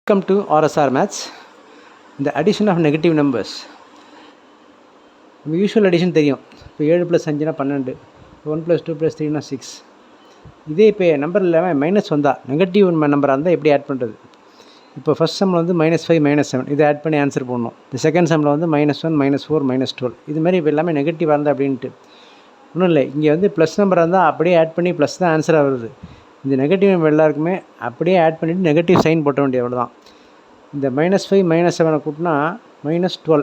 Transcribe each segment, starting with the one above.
Welcome to RSR Maths. The addition of negative numbers. நம்ம usual addition தெரியும். இப்போ 7 + 5 12, 1 + 2 + 3 6. இதே இப்போ நம்பர் இல்லாமல் மைனஸ் வந்தால் நெகட்டிவ் நம்பராக இருந்தால் எப்படி ஆட் பண்ணுறது? இப்போ ஃபஸ்ட் சம்மில் வந்து -5 -7 இதை ஆட் பண்ணி ஆன்சர் போடணும். இந்த செகண்ட் சம்மில் வந்து -1 -4 -12 இது மாதிரி இப்போ எல்லாமே நெகட்டிவாக இருந்தால் அப்படின்ட்டு ஒன்றும் இல்லை. இங்கே வந்து ப்ளஸ் நம்பராக இருந்தால் அப்படியே ஆட் பண்ணி ப்ளஸ் தான் ஆன்சராக வருது. இந்த நெகட்டிவ் நம்பர் எல்லாருக்குமே அப்படியே ஆட் பண்ணிவிட்டு நெகட்டிவ் சைன் போட்ட வேண்டிய அவ்வளோ தான். இந்த -5 -7 கூட்டினா -12.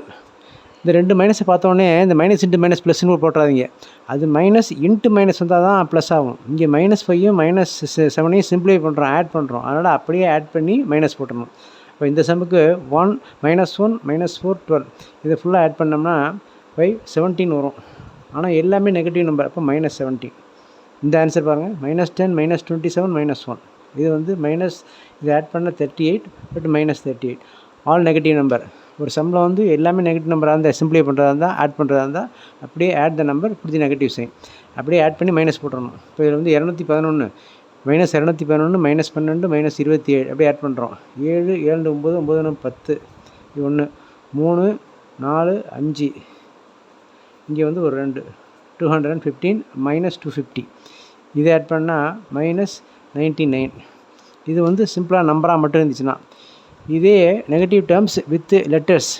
இந்த ரெண்டு மைனஸை பார்த்தோன்னே இந்த மைனஸ் இன்ட்டு மைனஸ் ப்ளஸ்ன்னு போட்டுறாதீங்க. அது மைனஸ் இன்ட்டு மைனஸ் வந்தால் தான் ப்ளஸ் ஆகும். இங்கே -5யும் -7ஐயும் சிம்பிளை பண்ணுறோம், ஆட் பண்ணுறோம். அதனால் அப்படியே ஆட் பண்ணி மைனஸ் போட்டுடணும். இப்போ இந்த சம்முக்கு -1 -4 12 இதை ஃபுல்லாக ஆட் பண்ணோம்னா 17 வரும். ஆனால் எல்லாமே நெகட்டிவ் நம்பர். அப்போ -17. இந்த ஆன்சர் பாருங்கள், -10 -27 -1. இது வந்து இதை ஆட் பண்ண 38 பட் -38 ஆல் நெகட்டிவ் நம்பர். ஒரு சம்மில் வந்து எல்லாமே நெகட்டிவ் நம்பராக இருந்தால் சிம்பிளை பண்ணுறதா இருந்தால் ஆட் பண்ணுறதா இருந்தால் அப்படியே ஆட் த நம்பர் புரிஞ்சு நெகட்டிவ் சைன் அப்படியே ஆட் பண்ணி மைனஸ் போட்டுடணும். இப்போ இதில் வந்து 211 -211 -12 -27 அப்படியே ஆட் பண்ணுறோம். 7 7 9 9 10 1 3 4 5 இங்கே வந்து ஒரு 2 215 -250 இதை ஆட் பண்ணால் -99. இது வந்து சிம்பிளாக நம்பராக மட்டும் இருந்துச்சுன்னா. இதே negative terms with letters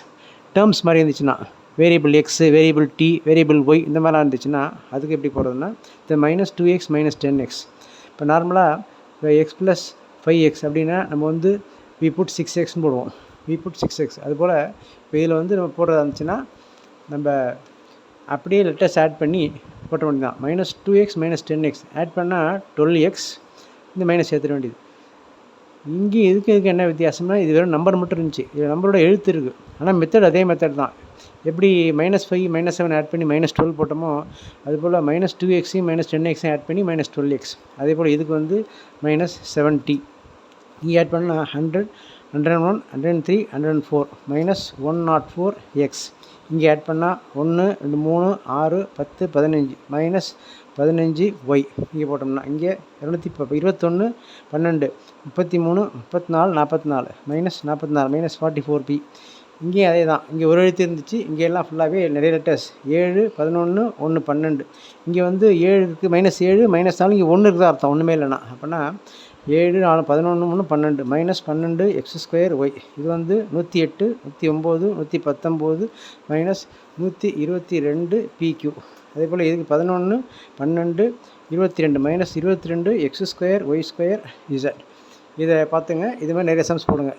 terms மாதிரி இருந்துச்சுன்னா variable X, variable T, variable Y இந்த மாதிரிலாம் இருந்துச்சுன்னா அதுக்கு எப்படி போடுறதுன்னா இந்த -2x -10x. இப்போ நார்மலாக இப்போ x + 5x அப்படின்னா நம்ம வந்து we put 6xன்னு போடுவோம். we put 6x. அதுபோல் இப்போ இதில் வந்து நம்ம போடுறதா இருந்துச்சுன்னா நம்ம அப்படியே லெட்டர்ஸ் ஆட் பண்ணி போட்ட வேண்டியது தான். -2x -10x ஆட் பண்ணால் 12x இந்த மைனஸ் சேர்த்துட வேண்டியது. இங்கே இதுக்கு என்ன வித்தியாசம்னா இது வெறும் நம்பர் மட்டும் இருந்துச்சு, இது நம்பரோட எழுத்து இருக்குது. ஆனால் மெத்தட் அதே மெத்தட் தான். எப்படி -5 -7 ஆட் பண்ணி -12 போட்டோமோ அதுபோல் -2xையும் -10xையும் ஆட் பண்ணி -12x. அதே போல் இதுக்கு வந்து -70 இங்கே ஆட் பண்ணால் 100 101 103 104 -104x. இங்கே ஆட் பண்ணால் 1 2 3 6 10 15 -15y. இங்கே போட்டோம்னா இங்கே 221 12 33 34 44 -44 -44p. இங்கேயும் அதே தான். இங்கே ஒரு எழுத்து இருந்துச்சு, இங்கே எல்லாம் ஃபுல்லாகவே நிறைய லெட்டர்ஸ் 7 11 1 12. இங்கே வந்து 7 இருக்குது, -7 -4 இங்கே 1 இருக்குதா அர்த்தம், ஒன்றுமே இல்லைன்னா. அப்படின்னா 7 4 11 3 12 -12x²y. இது வந்து 108 109 119 -122 pq. அதே போல் இதுக்கு 11 12 22 -22x²y²z. இதை பார்த்துங்க. இது மாதிரி நிறைய சம்ஸ் போடுங்க.